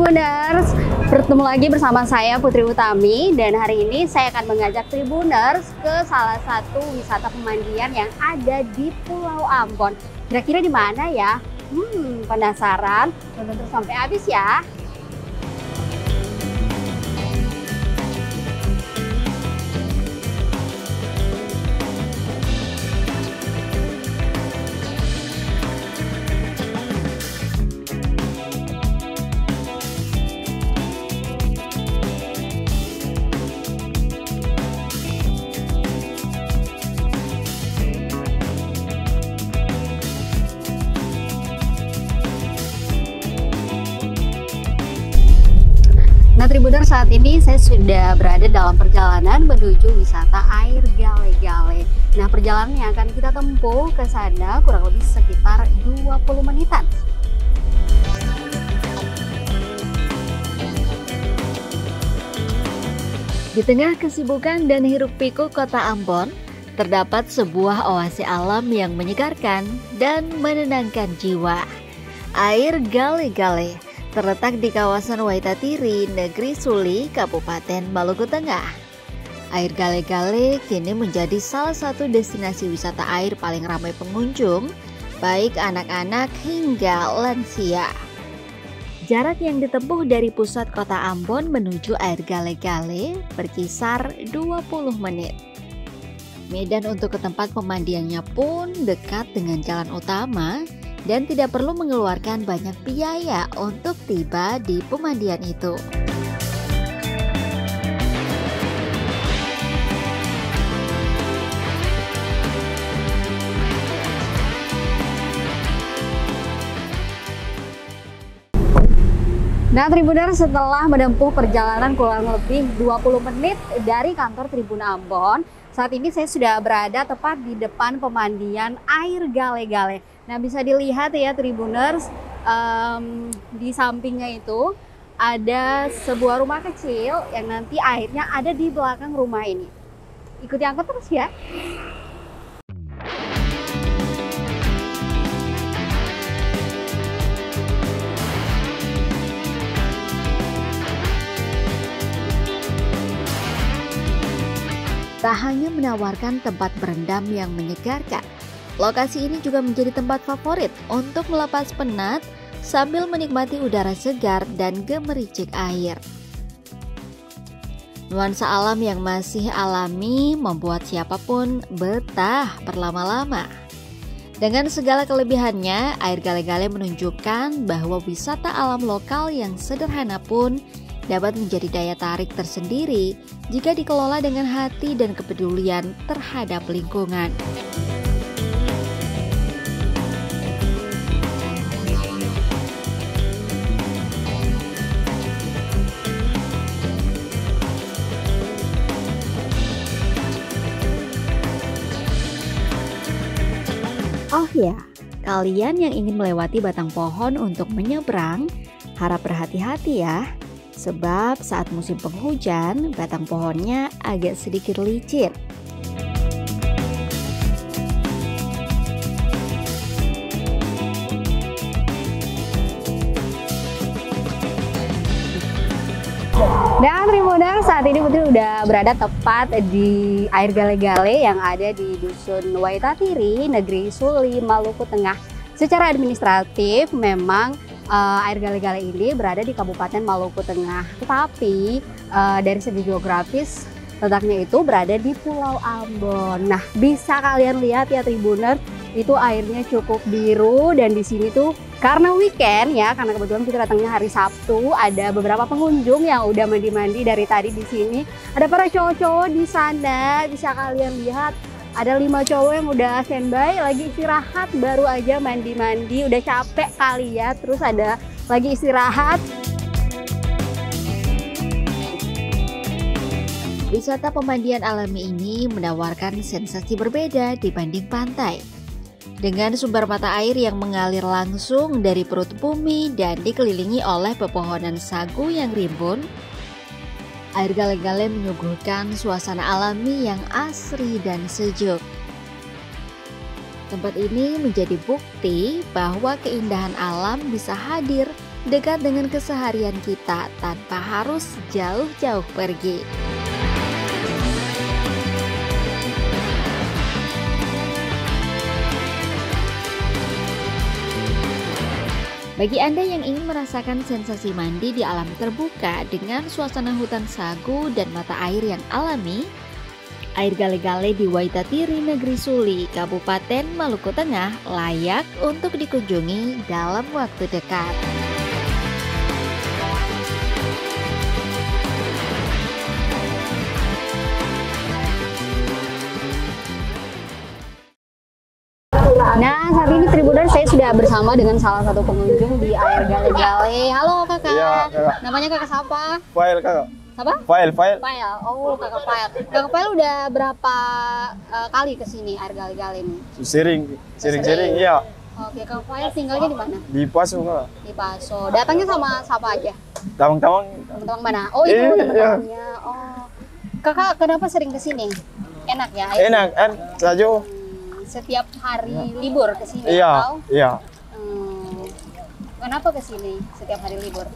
Tribuners, bertemu lagi bersama saya Putri Utami dan hari ini saya akan mengajak Tribuners ke salah satu wisata pemandian yang ada di Pulau Ambon. Kira-kira di mana ya? Penasaran? Tonton terus sampai habis ya. Nah Tribuners, saat ini saya sudah berada dalam perjalanan menuju wisata air Gale-Gale. Nah perjalanan yang akan kita tempuh ke sana kurang lebih sekitar 20 menitan. Di tengah kesibukan dan hiruk-pikuk kota Ambon, terdapat sebuah oase alam yang menyegarkan dan menenangkan jiwa. Air Gale-Gale terletak di kawasan Waitatiri, Negeri Suli, Kabupaten Maluku Tengah. Air Gale-Gale kini menjadi salah satu destinasi wisata air paling ramai pengunjung, baik anak-anak hingga lansia. Jarak yang ditempuh dari pusat kota Ambon menuju air Gale-Gale berkisar 20 menit. Medan untuk ke tempat pemandiannya pun dekat dengan jalan utama, dan tidak perlu mengeluarkan banyak biaya untuk tiba di pemandian itu. Nah Tribuners, setelah menempuh perjalanan kurang lebih 20 menit dari kantor Tribun Ambon, saat ini saya sudah berada tepat di depan pemandian air Gale-Gale. Nah bisa dilihat ya Tribuners, di sampingnya itu ada sebuah rumah kecil yang nanti airnya ada di belakang rumah ini. Ikuti aku terus ya. Tak hanya menawarkan tempat berendam yang menyegarkan, lokasi ini juga menjadi tempat favorit untuk melepas penat sambil menikmati udara segar dan gemericik air. Nuansa alam yang masih alami membuat siapapun betah berlama-lama. Dengan segala kelebihannya, air Gale-Gale menunjukkan bahwa wisata alam lokal yang sederhana pun dapat menjadi daya tarik tersendiri jika dikelola dengan hati dan kepedulian terhadap lingkungan. Oh ya, kalian yang ingin melewati batang pohon untuk menyeberang, harap berhati-hati ya. Sebab saat musim penghujan, batang pohonnya agak sedikit licin. Dan Tribuners, saat ini Putri udah berada tepat di air Gale-Gale yang ada di Dusun Waitatiri, Negeri Suli, Maluku Tengah. Secara administratif memang air Gale-Gale ini berada di Kabupaten Maluku Tengah, tetapi dari segi geografis letaknya itu berada di Pulau Ambon. Nah, bisa kalian lihat ya Tribuners, itu airnya cukup biru dan di sini tuh karena weekend ya, karena kebetulan kita datangnya hari Sabtu, ada beberapa pengunjung yang udah mandi-mandi dari tadi di sini. Ada para cowok-cowok di sana, bisa kalian lihat. Ada 5 cowok yang udah standby, lagi istirahat, baru aja mandi-mandi, udah capek kali ya, terus ada lagi istirahat. Wisata pemandian alami ini menawarkan sensasi berbeda dibanding pantai. Dengan sumber mata air yang mengalir langsung dari perut bumi dan dikelilingi oleh pepohonan sagu yang rimbun, air Gale-Gale menyuguhkan suasana alami yang asri dan sejuk. Tempat ini menjadi bukti bahwa keindahan alam bisa hadir dekat dengan keseharian kita tanpa harus jauh-jauh pergi. Bagi Anda yang ingin merasakan sensasi mandi di alam terbuka dengan suasana hutan sagu dan mata air yang alami, air gale-gale di Waitatiri, Negeri Suli, Kabupaten Maluku Tengah layak untuk dikunjungi dalam waktu dekat. Nah, saat ini Tribuners saya sudah bersama dengan salah satu pengunjung di air gale-gale. Halo kakak. Iya, kakak. Namanya kakak siapa? Fail kakak. Siapa? Fail. Fail. Oh, kakak Fail. Kakak Fail udah berapa kali ke sini air gale-gale ini? Sering, iya. Oke, kakak Fail tinggalnya di mana? Di Pasu kakak. Di Paso. Datangnya sama siapa aja? Tawang-tawang. Teman-teman mana? Oh, itu teman-temannya. Oh. Kakak kenapa sering ke sini? Enak ya? air? Enak, saja. Setiap hari libur ke sini Iya, atau? iya. Kenapa ke sini setiap hari libur?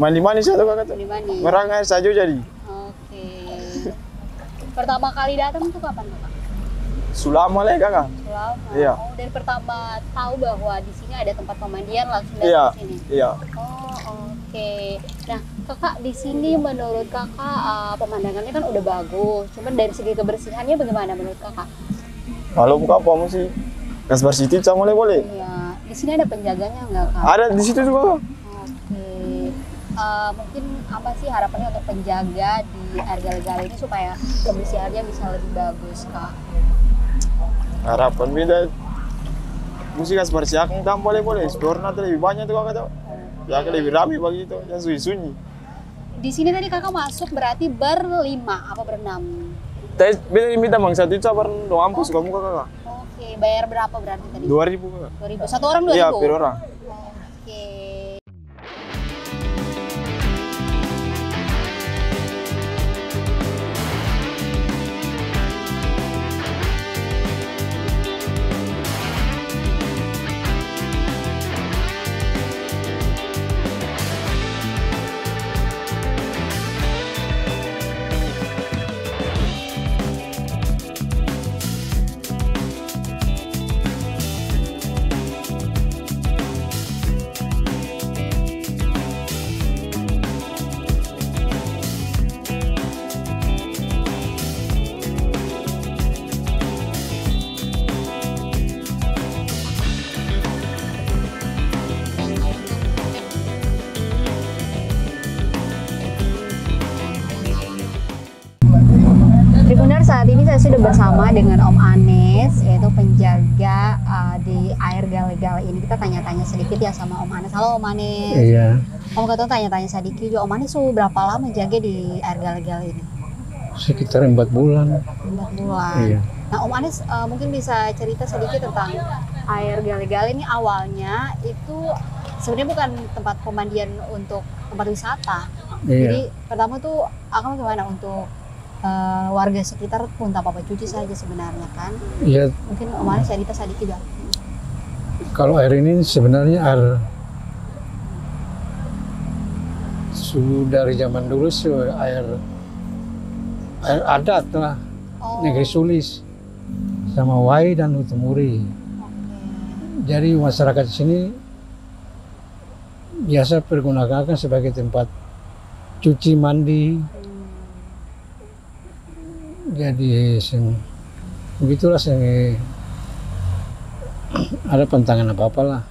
Mandi-mandi satu kakak tuh. Mandi-mandi. Merang air saja jadi. Oke. Pertama kali datang tuh kapan kakak? Sulama lah kakak. Lama. Iya. Oh, dari pertama tahu bahwa di sini ada tempat pemandian langsung datang Iya, ke sini. iya. Oh, oke. Nah, kakak di sini menurut kakak pemandangannya kan udah bagus. Cuman dari segi kebersihannya bagaimana menurut kakak? Kalau buka apa mesti Kasbar City sama boleh. Iya. Di sini ada penjaganya nggak kak? Ada di situ juga. Oke. Mungkin apa sih harapannya untuk penjaga di air gale-gale ini supaya kebersihannya bisa lebih bagus kak? Harapan beda. Mesti Kasbar Siak tam boleh. Store nanti lebih banyak tuh kakak tuh. Ya lebih ramai begitu, yang sunyi-sunyi. Di sini tadi kakak masuk berarti berlima apa berenam? Beda minta bang satu itu sabar dong ampus kamu kakak. Oke, bayar berapa berarti tadi? 2.000 kakak. 2.000. Satu orang 2.000? Iya, per orang. Oke. Tribuners, saat ini saya sudah bersama dengan Om Anes, yaitu penjaga di air gale-gale ini. Kita tanya-tanya sedikit ya sama Om Anes. Halo Om Anes. Iya, Om kata tanya-tanya sedikit juga. Om Anes sudah berapa lama jaga di air gale-gale ini? sekitar 4 bulan. 4 bulan. Iya. Nah Om Anes mungkin bisa cerita sedikit tentang air gale-gale ini. Awalnya itu sebenarnya bukan tempat pemandian untuk tempat wisata. Iya. Jadi pertama tuh akan gimana untuk warga sekitar pun tak apa-apa cuci saja sebenarnya kan. Iya, Mungkin Om Anes cerita sedikit ya. kalau air ini sebenarnya air dari zaman dulu sih air adat lah, Oh, Negeri Sulis sama Wai dan Utumuri. oke. Jadi masyarakat di sini biasa pergunakan sebagai tempat cuci mandi. Jadi begitulah ada pantangan apa-apa lah.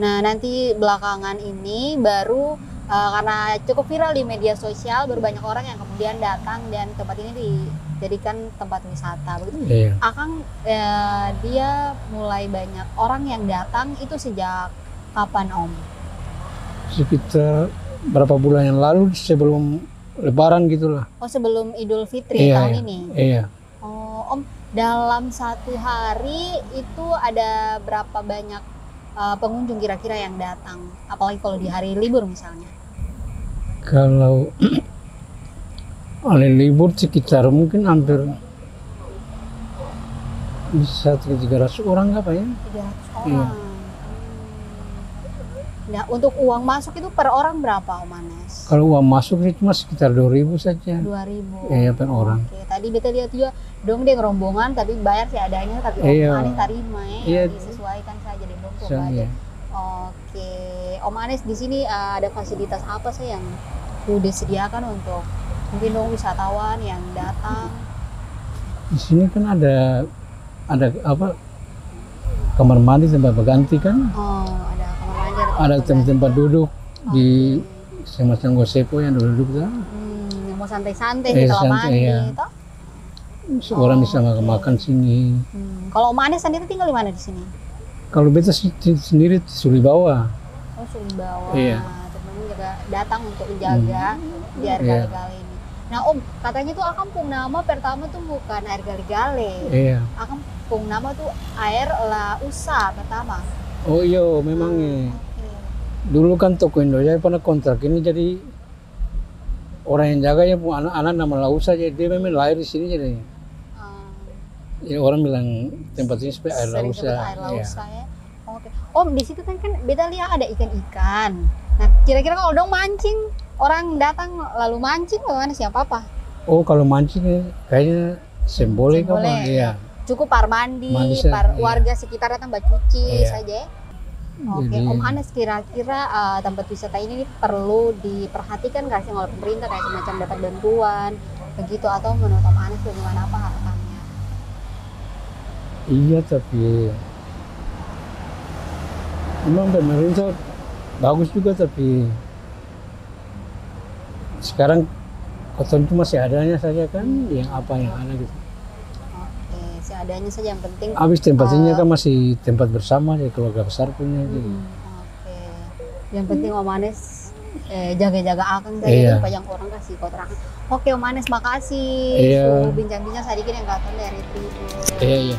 Nah nanti belakangan ini baru karena cukup viral di media sosial, baru banyak orang yang kemudian datang dan tempat ini dijadikan tempat wisata begitu. Iya. Akang dia mulai banyak orang yang datang itu sejak kapan Om? Sekitar berapa bulan yang lalu sebelum Lebaran gitulah. Oh sebelum Idul Fitri tahun ini? Iya. Oh Om, dalam satu hari itu ada berapa banyak pengunjung kira-kira yang datang? Apalagi kalau di hari libur misalnya? Kalau hari libur sekitar mungkin hampir bisa 300 orang apa ya? 300 orang. Iya. Nah, untuk uang masuk itu per orang berapa, Om Anes? Kalau uang masuk itu cuma sekitar 2.000 saja. 2.000. Iya, per orang. Oke, tadi beta lihat juga dong dia rombongan tapi bayar seadanya, tapi Iya. Om Anes tarima ya, Iya. disesuaikan saja di dong Iya. Oke, Om Anes di sini ada fasilitas apa sih yang sudah disediakan untuk mungkin dong wisatawan yang datang? Di sini kan ada apa, kamar mandi, tempat berganti kan, Oh, ada kamar mandi, ada tempat duduk di Oke. semacam gosepo yang duduk tuh. Yang mau santai-santai setelah santai, mandi, iya. toh? Orang bisa makan sini. Kalau Om Anes sendiri tinggal di mana di sini? Kalau beta sendiri di Sulibawa. Oh, Sumbawa. Iya. Teman-teman juga datang untuk menjaga di air Iya. gale-gale ini. Nah, Om, katanya tuh Akang pung nama pertama tuh bukan air gale-gale. Iya. Akang pung nama tuh air La Usa pertama. Oh iya, memang Oke. dulu kan toko Indonesia pernah kontrak ini, jadi orang yang jaga ya anak-anak nama Lausa, jadi dia memang lahir di sini, jadi orang bilang tempat ini seperti air Sering Lausa. sebut air Iya. Lausa ya. Oke. Om, di situ kan beta lihat ada ikan-ikan. Nah, kira-kira kalau dong mancing, orang datang lalu mancing bagaimana, siapa apa? Oh, kalau mancing kayaknya semboleh Semboleh, apa? Iya. Cukup par mandi, Mandi saja, par iya. warga sekitar datang bercuci Iya. saja. Oke, Jadi- Om Anes, kira-kira tempat wisata ini perlu diperhatikan nggak sih oleh pemerintah, kayak semacam dapat bantuan begitu, atau menurut Om Anes bagaimana apa harapannya? Iya, tapi memang pemerintah bagus juga, tapi sekarang kotor itu masih adanya saja kan, yang apa yang ada gitu. Oke, seadanya saja yang penting. Habis tempatnya kan masih tempat bersama ya, keluarga besar punya. Jadi. Oke, yang penting Om Anes jaga-jaga Akang saja, Iya. supaya yang orang kasih kotor Akang. Oke, Om Anes, makasih. Iya. Sudah bincang-bincang sedikit yang kata dari Tribun. Iya, iya.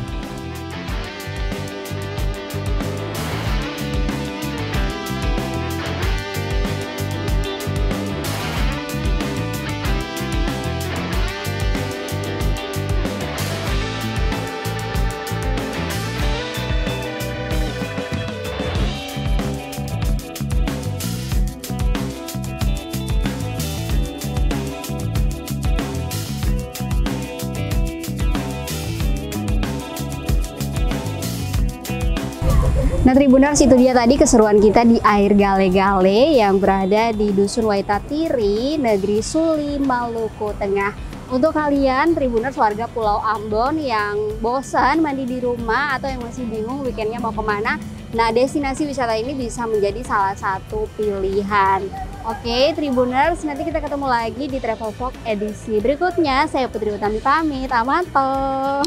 Nah, Tribuners, itu dia tadi keseruan kita di air gale-gale yang berada di Dusun Waitatiri, Negeri Suli, Maluku Tengah. Untuk kalian Tribuners warga Pulau Ambon yang bosan mandi di rumah atau yang masih bingung weekendnya mau kemana, nah destinasi wisata ini bisa menjadi salah satu pilihan. Oke, Tribuners, nanti kita ketemu lagi di Travel Vlog edisi berikutnya. Saya Putri Utami pamit, amato.